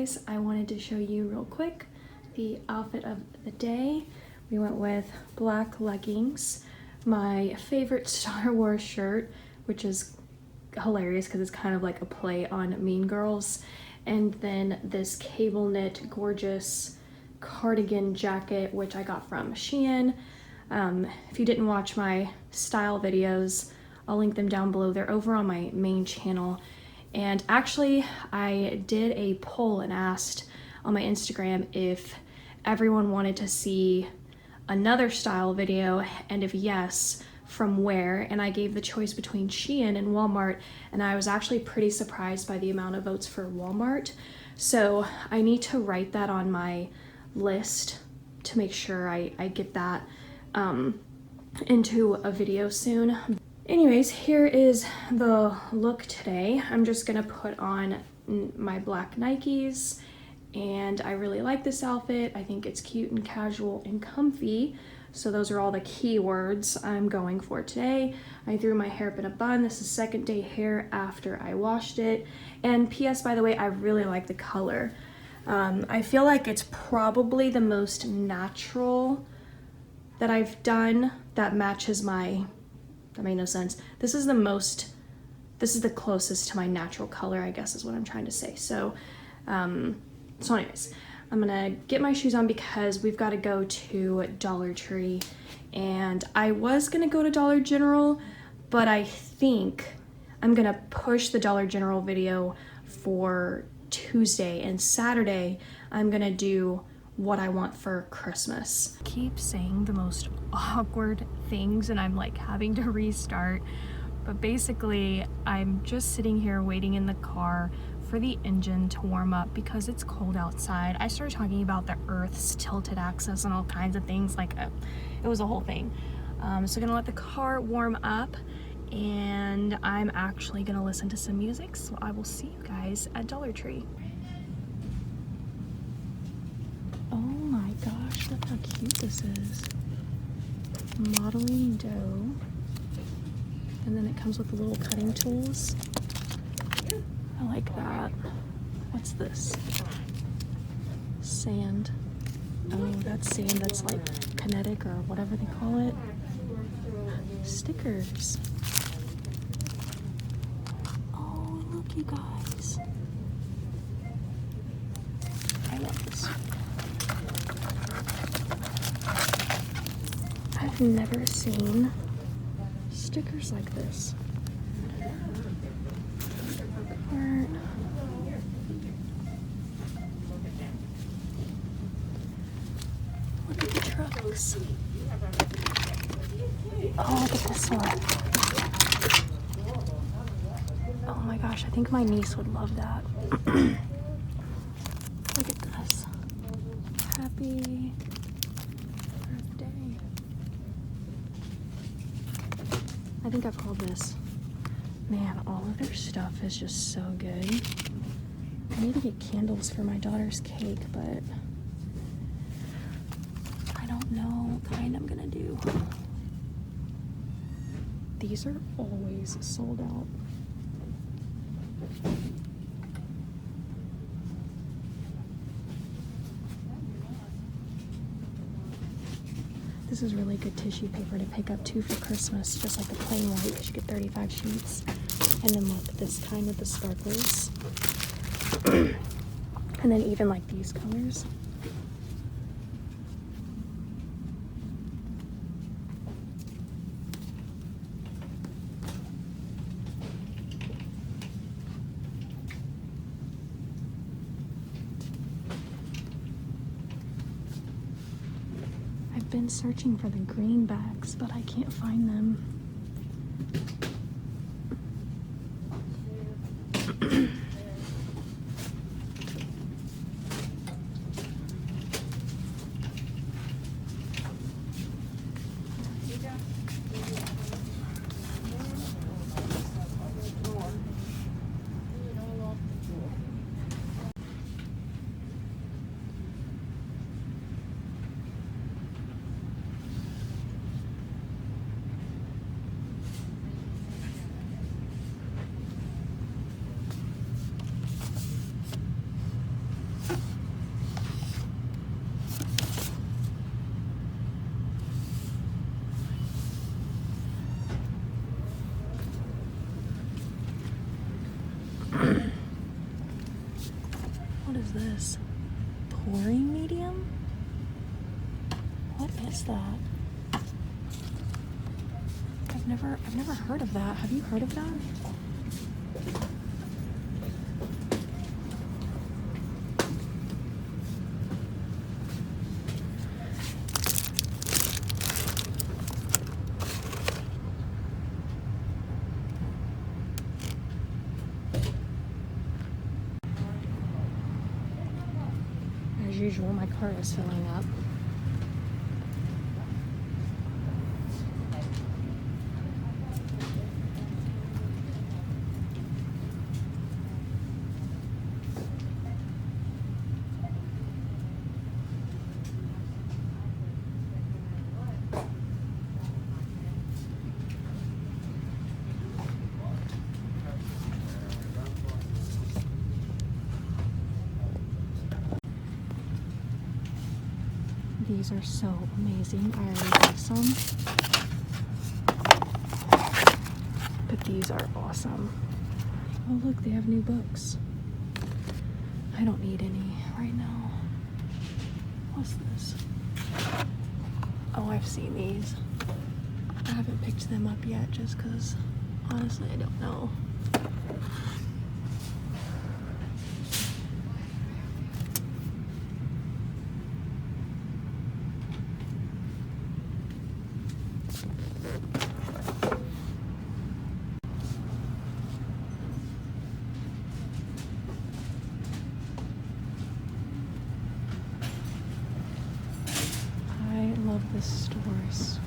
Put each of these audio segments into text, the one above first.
guys, I wanted to show you real quick the outfit of the day. We went with black leggings, my favorite Star Wars shirt, which is hilarious because it's kind of like a play on Mean Girls, and then this cable knit gorgeous cardigan jacket, which I got from Shein. If you didn't watch my style videos, I'll link them down below. They're over on my main channel. And actually, I did a poll and asked on my Instagram if everyone wanted to see another style video, and if yes, from where. And I gave the choice between Shein and Walmart, and I was actually pretty surprised by the amount of votes for Walmart. So I need to write that on my list to make sure I get that into a video soon. Anyways, here is the look today. I'm just gonna put on my black Nikes, and I really like this outfit. I think it's cute and casual and comfy. So those are all the keywords I'm going for today. I threw my hair up in a bun. This is second day hair after I washed it. And PS, by the way, I really like the color. I feel like it's probably the most natural that I've done that matches my, that made no sense. This is the closest to my natural color, I guess is what I'm trying to say. So anyways, I'm gonna get my shoes on because we've got to go to Dollar Tree, and I was gonna go to Dollar General, but I think I'm gonna push the Dollar General video for Tuesday, and Saturday I'm gonna do what I want for Christmas. I keep saying the most awkward things and I'm like having to restart, but basically I'm just sitting here waiting in the car for the engine to warm up because it's cold outside. I started talking about the Earth's tilted axis and all kinds of things, like it was a whole thing. So gonna let the car warm up, and I'm actually gonna listen to some music, so I will see you guys at Dollar Tree. Oh my gosh, look how cute this is. Modeling dough. And then it comes with the little cutting tools. I like that. What's this? Sand. Oh, that's sand that's like kinetic or whatever they call it. Stickers. Oh, look you guys. I love this. I've never seen stickers like this. Look at the trucks. Oh, look at this one. Oh my gosh, I think my niece would love that. Look at this. Happy birthday. I think I've called this. Man, all of their stuff is just so good. I need to get candles for my daughter's cake, but I don't know what kind I'm gonna do. These are always sold out. This is really good tissue paper to pick up too for Christmas, just like the plain white, because you get 35 sheets. And then look, this kind with the sparklers. And then even like these colors. I've been searching for the green bags, but I can't find them. this? Pouring medium? What is that? I've never heard of that. Have you heard of that? As usual, my cart is filling up. These are so amazing. I already have some. But these are awesome. Oh look, they have new books. I don't need any right now. What's this? Oh, I've seen these. I haven't picked them up yet just because honestly I don't know. I love this store, I swear.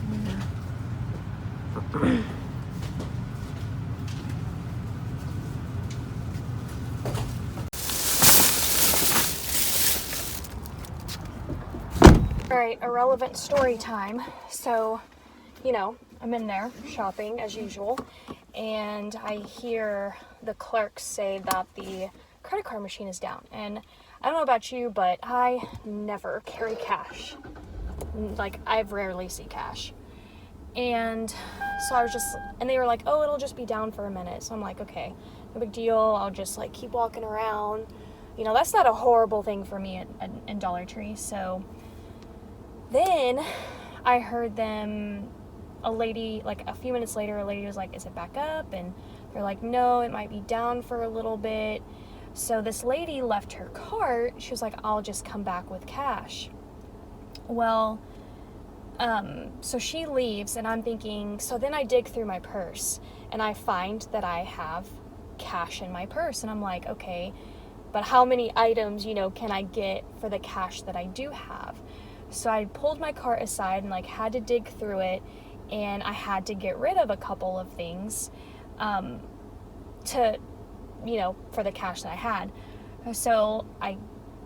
Alright, irrelevant story time. So, you know, I'm in there shopping as usual, and I hear the clerk say that the credit card machine is down. And I don't know about you, but I never carry cash. Like, I rarely see cash. And so I was just, and they were like, oh, it'll just be down for a minute. So I'm like, okay, no big deal. I'll just like keep walking around. You know, that's not a horrible thing for me in Dollar Tree. So then I heard them, a lady, like a few minutes later, a lady was like, is it back up? And they're like, no, it might be down for a little bit. So this lady left her cart. She was like, I'll just come back with cash. Well, so she leaves, and I'm thinking, so then I dig through my purse and I find that I have cash in my purse, and I'm like, okay, but how many items, you know, can I get for the cash that I do have? So I pulled my cart aside and like had to dig through it, and I had to get rid of a couple of things to, you know, for the cash that I had. So I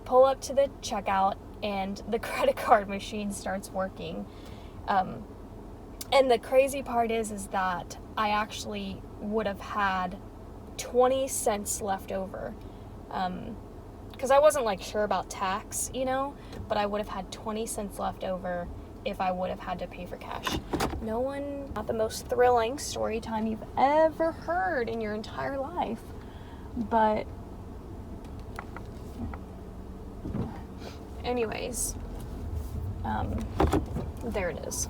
pull up to the checkout, and the credit card machine starts working. And the crazy part is that I actually would have had 20 cents left over. Because I wasn't like sure about tax, you know, but I would have had 20 cents left over if I would have had to pay for cash. Not the most thrilling story time you've ever heard in your entire life, but anyways, there it is.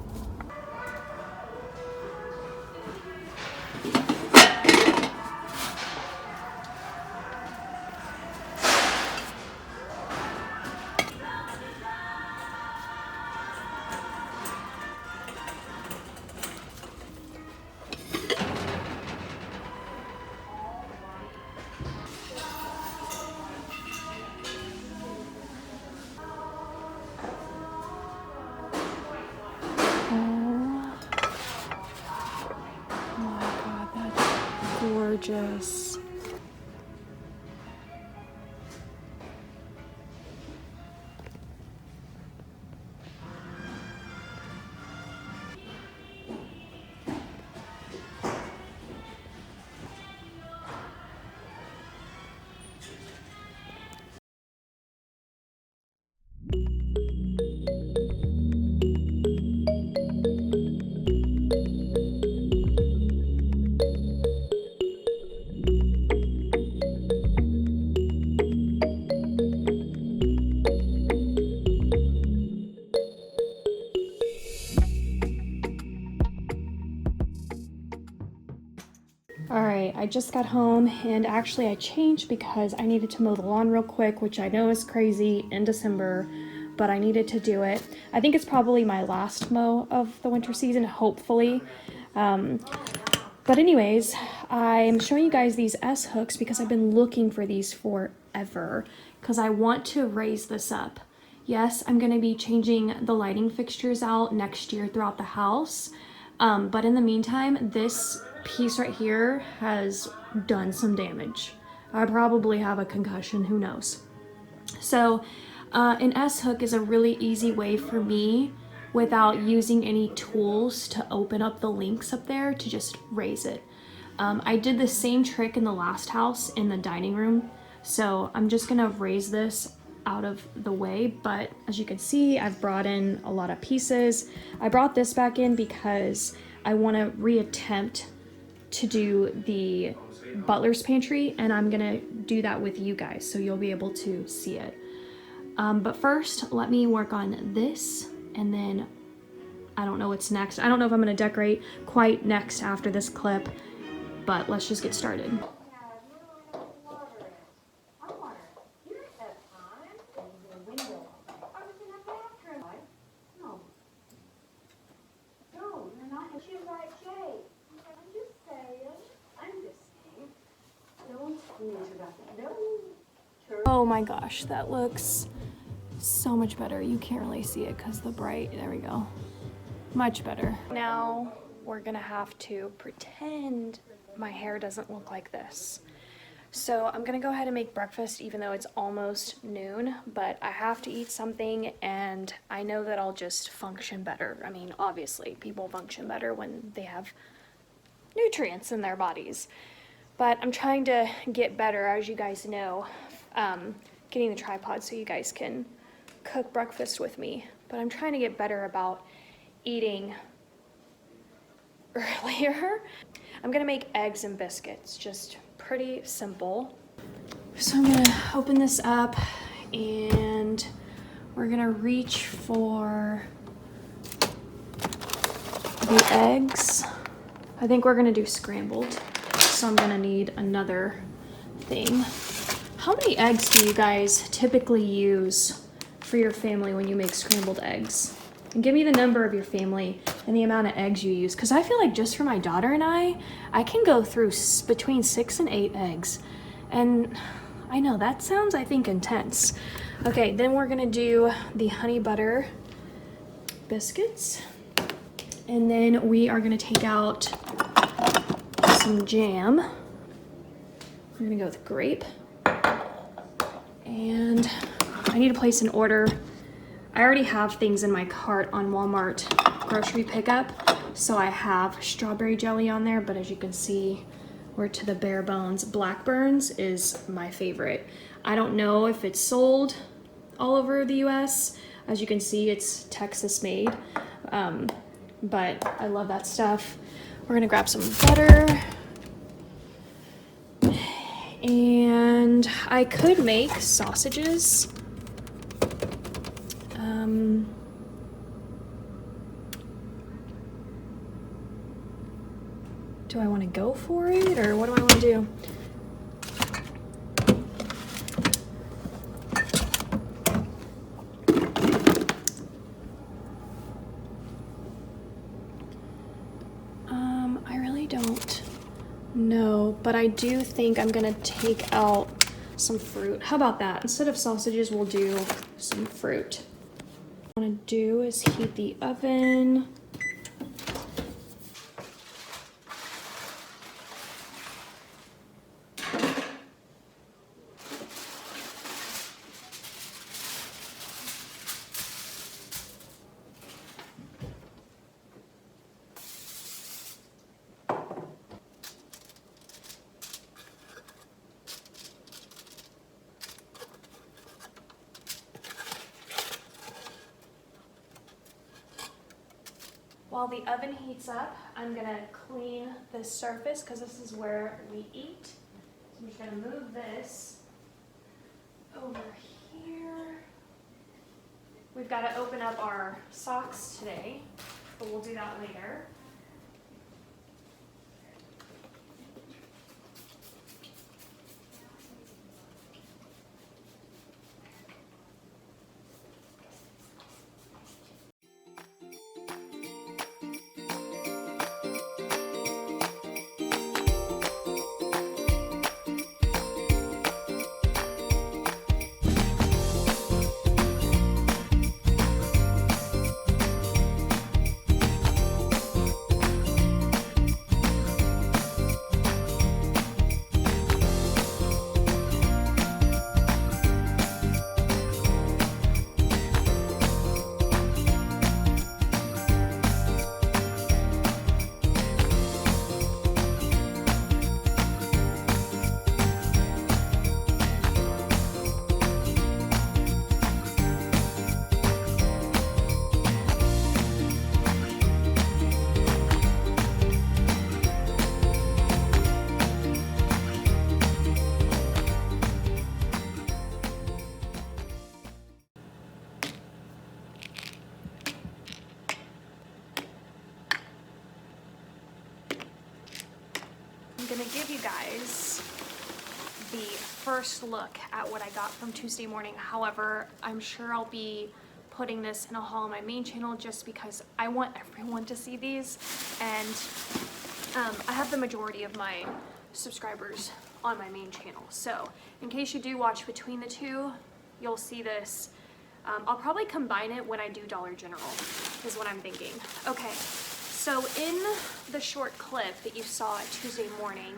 Gorgeous. All right, I just got home and actually I changed because I needed to mow the lawn real quick, which I know is crazy in December, but I needed to do it. I think it's probably my last mow of the winter season, hopefully. But anyways, I'm showing you guys these S hooks because I've been looking for these forever because I want to raise this up. Yes, I'm going to be changing the lighting fixtures out next year throughout the house. But in the meantime, this piece right here has done some damage. I probably have a concussion, who knows. So an S hook is a really easy way for me without using any tools to open up the links up there to just raise it. I did the same trick in the last house in the dining room. So I'm just gonna raise this out of the way, but as you can see, I've brought in a lot of pieces. I brought this back in because I wanna reattempt to do the butler's pantry, and I'm gonna do that with you guys so you'll be able to see it. But first, let me work on this, and then I don't know what's next. I don't know if I'm gonna decorate quite next after this clip, but let's just get started. Oh my gosh, that looks so much better. You can't really see it because the bright, there we go. Much better. Now we're gonna have to pretend my hair doesn't look like this. So I'm gonna go ahead and make breakfast even though it's almost noon, but I have to eat something and I know that I'll just function better. I mean, obviously people function better when they have nutrients in their bodies. But I'm trying to get better, as you guys know, getting the tripod so you guys can cook breakfast with me. But I'm trying to get better about eating earlier. I'm gonna make eggs and biscuits, just pretty simple. So I'm gonna open this up and we're gonna reach for the eggs. I think we're gonna do scrambled. So I'm gonna need another thing. How many eggs do you guys typically use for your family when you make scrambled eggs? And give me the number of your family and the amount of eggs you use, because I feel like just for my daughter and I can go through between 6 and 8 eggs. And I know that sounds, I think, intense. Okay, then we're gonna do the honey butter biscuits. And then we are gonna take out some jam. We're gonna go with grape. And I need to place an order. I already have things in my cart on Walmart grocery pickup. So I have strawberry jelly on there, but as you can see, we're to the bare bones. Blackburns is my favorite. I don't know if it's sold all over the US. As you can see, it's Texas made, but I love that stuff. We're gonna grab some butter. And I could make sausages. Do I want to go for it, or what do I want to do? I really don't know, but I do think I'm gonna take out some fruit. How about that? Instead of sausages, we'll do some fruit. What I want to do is heat the oven. While the oven heats up, I'm gonna clean this surface because this is where we eat. So I'm just gonna move this over here. We've got to open up our socks today, but we'll do that later. I'm gonna give you guys the first look at what I got from Tuesday morning. However, I'm sure I'll be putting this in a haul on my main channel just because I want everyone to see these, and I have the majority of my subscribers on my main channel. So in case you do watch between the two, you'll see this. I'll probably combine it when I do Dollar General, is what I'm thinking. Okay, so in the short clip that you saw Tuesday morning,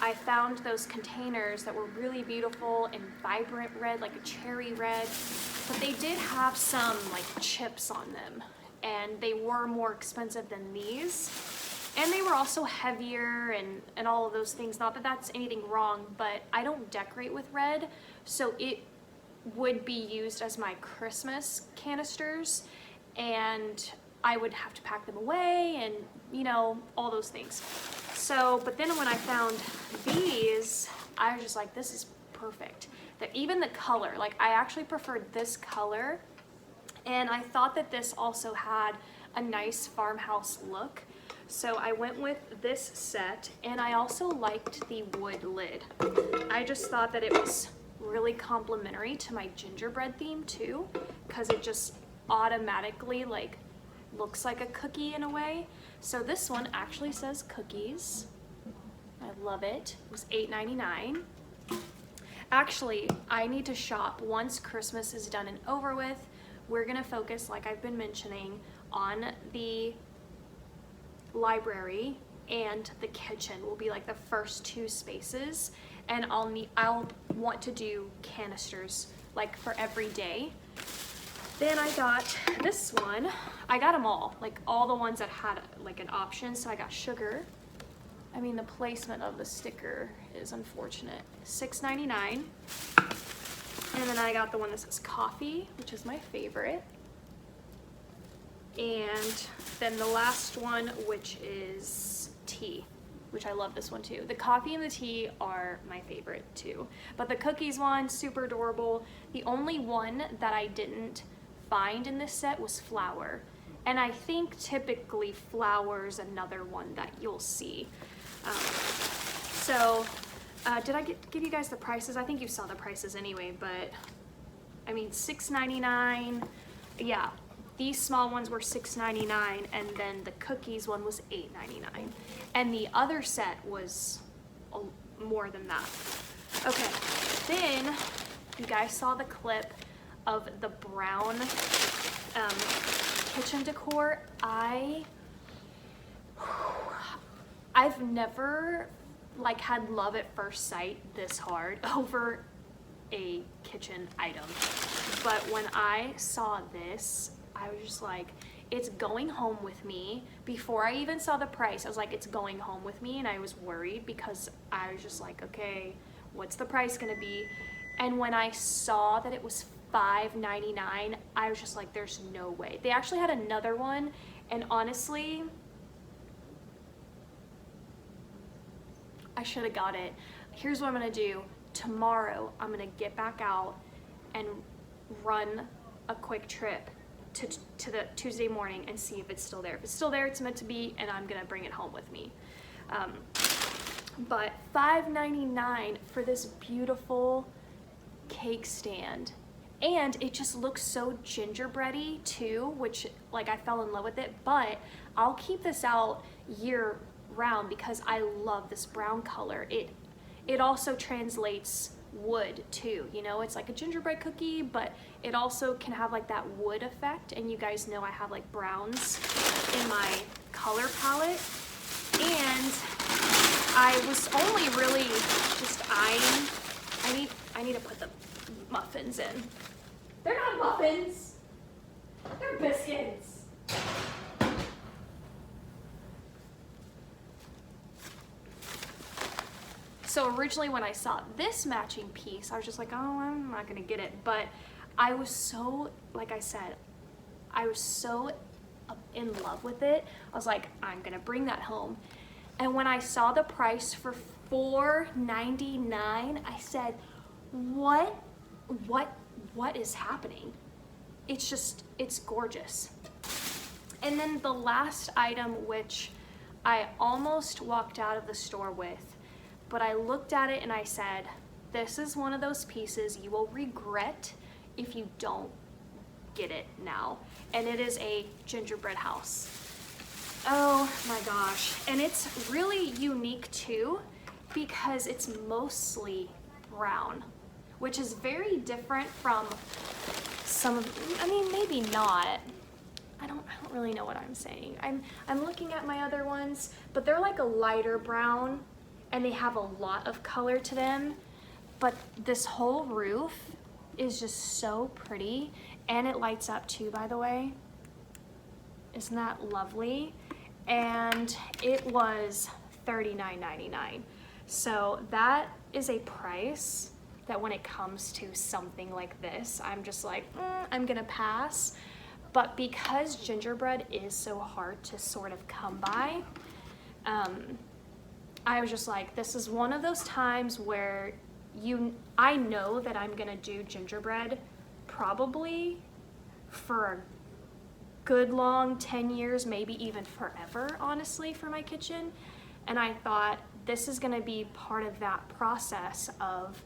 I found those containers that were really beautiful and vibrant red, like a cherry red, but they did have some like chips on them, and they were more expensive than these. And they were also heavier and all of those things. Not that that's anything wrong, but I don't decorate with red, so it would be used as my Christmas canisters, and I would have to pack them away and, you know, all those things. So, but then when I found these, I was just like, this is perfect. That even the color, like I actually preferred this color, and I thought that this also had a nice farmhouse look. So I went with this set, and I also liked the wood lid. I just thought that it was really complimentary to my gingerbread theme too, because it just automatically like looks like a cookie in a way. So this one actually says cookies. I love it. It was $8.99. Actually, I need to shop once Christmas is done and over with. We're gonna focus, like I've been mentioning, on the library, and the kitchen will be like the first two spaces, and I'll want to do canisters like for every day. Then I got this one. I got them all, like all the ones that had like an option. So I got sugar. I mean, the placement of the sticker is unfortunate. $6.99. And then I got the one that says coffee, which is my favorite. And then the last one, which is tea, which I love this one too. The coffee and the tea are my favorite too. But the cookies one, super adorable. The only one that I didn't find in this set was flower. And I think typically flower's another one that you'll see. Did I give you guys the prices? I think you saw the prices anyway, but I mean, $6.99, yeah. These small ones were $6.99, and then the cookies one was $8.99. And the other set was more than that. Okay, then you guys saw the clip of the brown kitchen decor. I've never like had love at first sight this hard over a kitchen item. But when I saw this, I was just like, it's going home with me. Before I even saw the price, I was like, it's going home with me, and I was worried because I was just like, okay, what's the price gonna be? And when I saw that it was $5.99, I was just like, there's no way. They actually had another one, and honestly, I should have got it. Here's what I'm gonna do. Tomorrow, I'm gonna get back out and run a quick trip to the Tuesday morning and see if it's still there. If it's still there, it's meant to be, and I'm gonna bring it home with me. But $5.99 for this beautiful cake stand. And it just looks so gingerbready too, which like I fell in love with it, but I'll keep this out year round because I love this brown color. It also translates wood too, you know, it's like a gingerbread cookie, but it also can have like that wood effect, and you guys know I have like browns in my color palette, and I was only really just eyeing. I need to put the muffins in. They're not muffins, they're biscuits. So originally when I saw this matching piece, I was just like, oh, I'm not gonna get it. But I was so, like I said, I was so in love with it. I was like, I'm gonna bring that home. And when I saw the price for $4.99, I said, what is happening? It's just, it's gorgeous. And then the last item, which I almost walked out of the store with, but I looked at it and I said, this is one of those pieces you will regret if you don't get it now. And it is a gingerbread house. Oh my gosh. And it's really unique too, because it's mostly brown, which is very different from some of, I mean, maybe not. I don't really know what I'm saying. I'm looking at my other ones, but they're like a lighter brown and they have a lot of color to them. But this whole roof is just so pretty, and it lights up too, by the way. Isn't that lovely? And it was $39.99. So that is a price that when it comes to something like this, I'm just like, I'm gonna pass. But because gingerbread is so hard to sort of come by, I was just like, this is one of those times where I know that I'm gonna do gingerbread probably for a good long 10 years, maybe even forever, honestly, for my kitchen. And I thought this is gonna be part of that process of,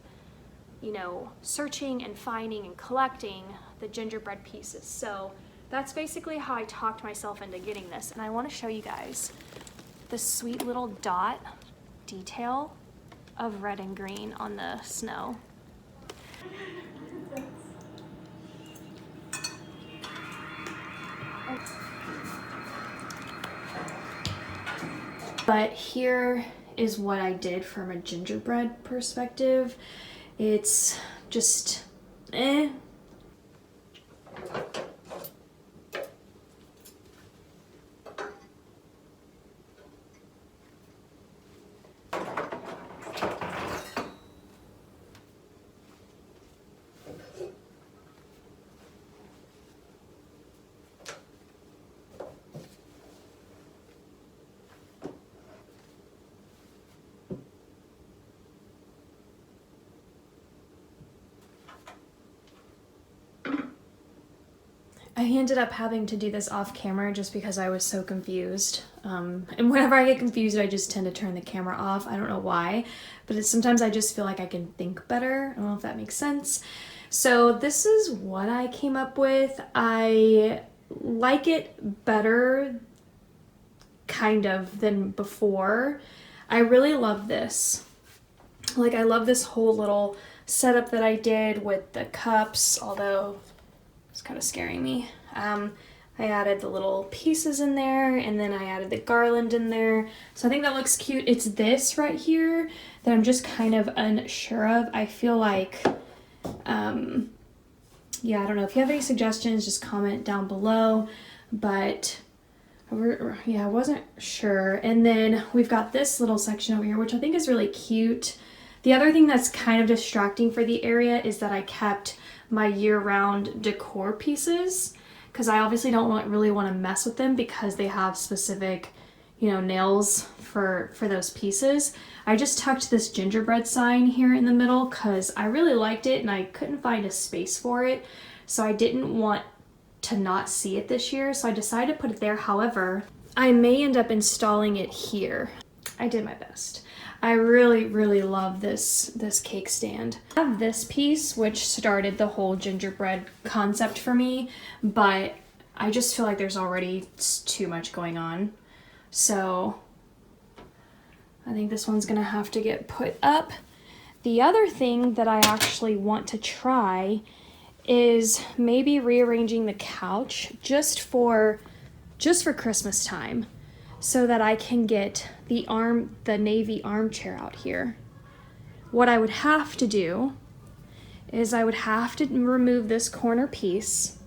you know, searching and finding and collecting the gingerbread pieces. So that's basically how I talked myself into getting this. And I want to show you guys this sweet little dot detail of red and green on the snow. But here is what I did from a gingerbread perspective. It's just, I ended up having to do this off camera just because I was so confused. And whenever I get confused, I just tend to turn the camera off. I don't know why, but sometimes I just feel like I can think better. I don't know if that makes sense. So this is what I came up with. I like it better, kind of, than before. I really love this. Like, I love this whole little setup that I did with the cups, although it's kind of scaring me. I added the little pieces in there, and then I added the garland in there. So I think that looks cute. It's this right here that I'm just kind of unsure of. I feel like, yeah, I don't know. If you have any suggestions, just comment down below. But yeah, I wasn't sure. And then we've got this little section over here, which I think is really cute. The other thing that's kind of distracting for the area is that I kept my year-round decor pieces, because I obviously don't really want to mess with them because they have specific, you know, nails for those pieces. I just tucked this gingerbread sign here in the middle because I really liked it and I couldn't find a space for it, so I didn't want to not see it this year, so I decided to put it there. However, I may end up installing it here. I did my best. I really love this cake stand. I have this piece, which started the whole gingerbread concept for me, but I just feel like there's already too much going on. So I think this one's gonna have to get put up. The other thing that I actually want to try is maybe rearranging the couch just for Christmas time, so that I can get the navy armchair out here. What I would have to do is I would have to remove this corner piece,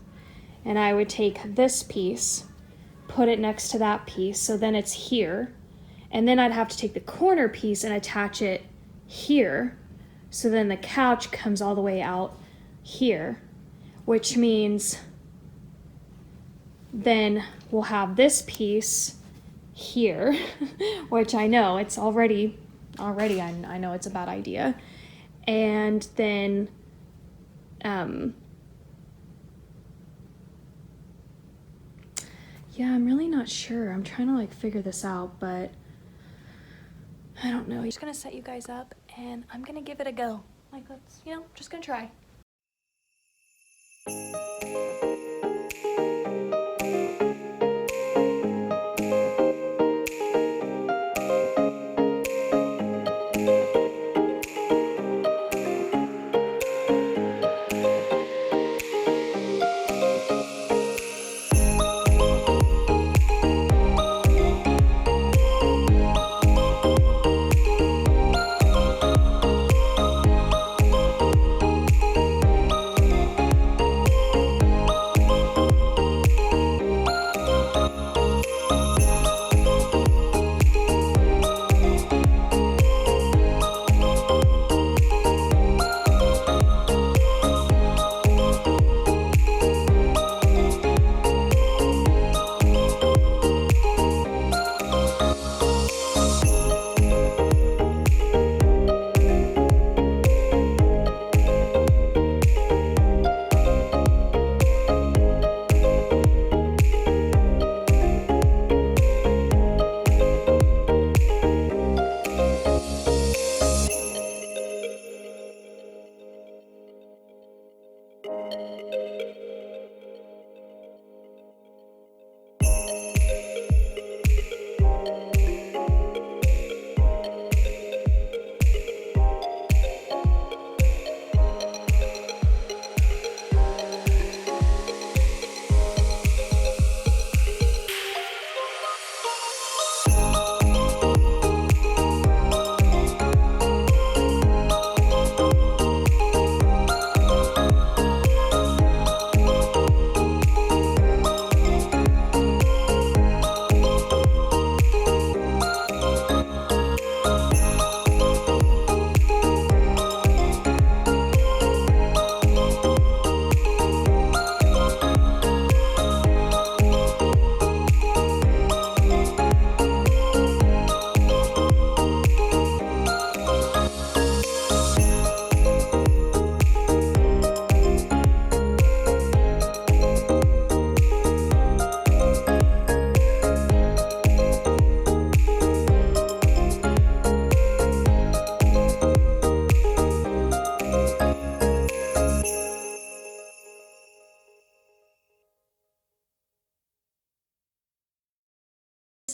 and I would take this piece, put it next to that piece, so then it's here, and then I'd have to take the corner piece and attach it here, so then the couch comes all the way out here, which means then we'll have this piece here, which I know it's already I know it's a bad idea. And then yeah, I'm really not sure. I'm trying to like figure this out, but I don't know. I'm just gonna set you guys up and I'm gonna give it a go. Like, let's, just gonna try.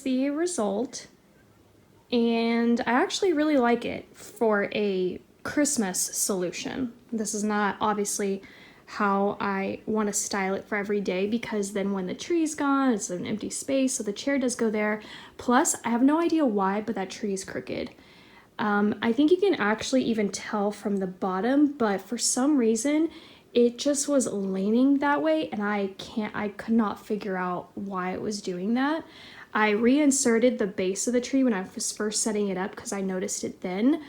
The result, and I actually really like it for a Christmas solution. This is not obviously how I want to style it for every day, because then when the tree's gone, it's an empty space, so the chair does go there. Plus, I have no idea why, but that tree is crooked. I think you can actually even tell from the bottom, but for some reason, it just was leaning that way, and I could not figure out why it was doing that. I reinserted the base of the tree when I was first setting it up because I noticed it then,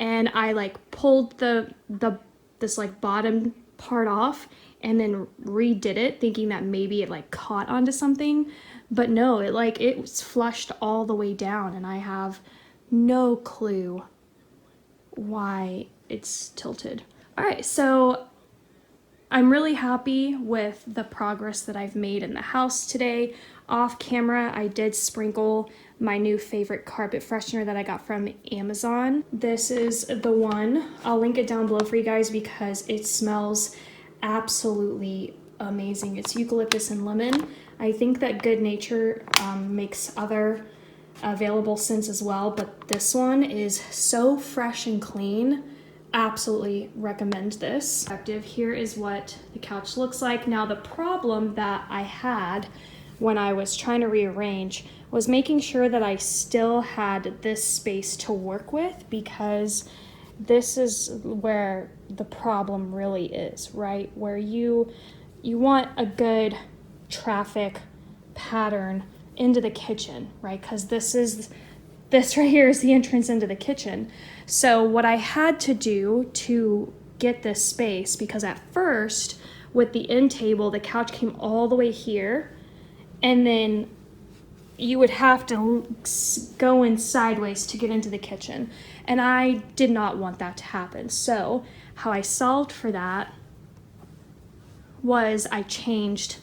and I like pulled this like bottom part off and then redid it, thinking that maybe it like caught onto something, but no, it was flushed all the way down, and I have no clue why it's tilted. All right, so I'm really happy with the progress that I've made in the house today. Off camera, I did sprinkle my new favorite carpet freshener that I got from Amazon. This is the one. I'll link it down below for you guys because it smells absolutely amazing. It's eucalyptus and lemon. I think that Good Nature makes other available scents as well, but this one is so fresh and clean. Absolutely recommend this. Here is what the couch looks like. Now, the problem that I had when I was trying to rearrange was making sure that I still had this space to work with, because this is where the problem really is, right? Where you want a good traffic pattern into the kitchen, right? Because this right here is the entrance into the kitchen. So what I had to do to get this space, because at first with the end table, the couch came all the way here, and then you would have to go in sideways to get into the kitchen. And I did not want that to happen. So how I solved for that was I changed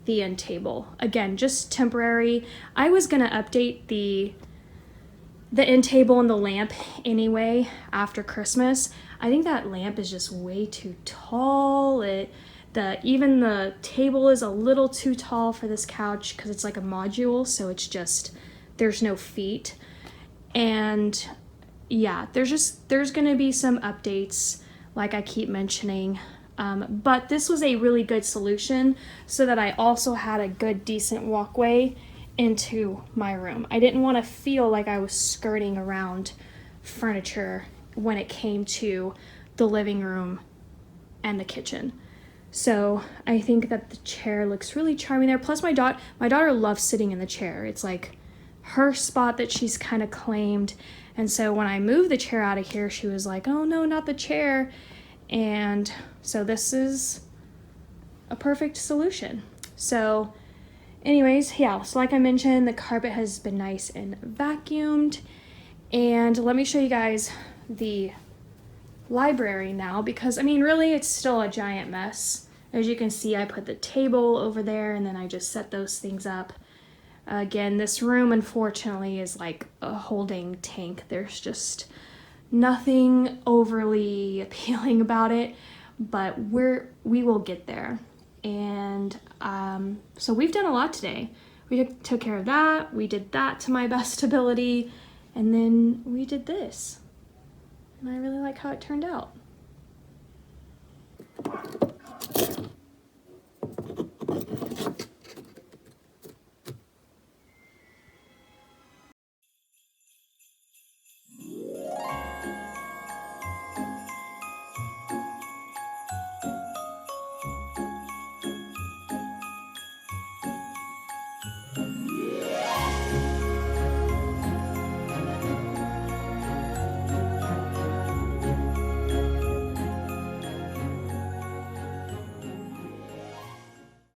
the end table. Again, just temporary. I was gonna update the the end table and the lamp anyway after Christmas. I think that lamp is just way too tall. Even the table is a little too tall for this couch because it's like a module, so it's just, there's no feet. And yeah, there's gonna be some updates like I keep mentioning. But this was a really good solution so that I also had a good decent walkway into my room. I didn't want to feel like I was skirting around furniture when it came to the living room and the kitchen. So I think that the chair looks really charming there. Plus my daughter loves sitting in the chair. It's like her spot that she's kind of claimed. And so when I moved the chair out of here, she was like, oh no, not the chair. And so this is a perfect solution. So anyways, yeah, so like I mentioned, the carpet has been nice and vacuumed. And let me show you guys the library now, because I mean, really, it's still a giant mess. As you can see, I put the table over there and then I just set those things up. Again, this room, unfortunately, is like a holding tank. There's just nothing overly appealing about it, but we will get there. And so we've done a lot today. We took care of that, we did that to my best ability, and then we did this. And I really like how it turned out.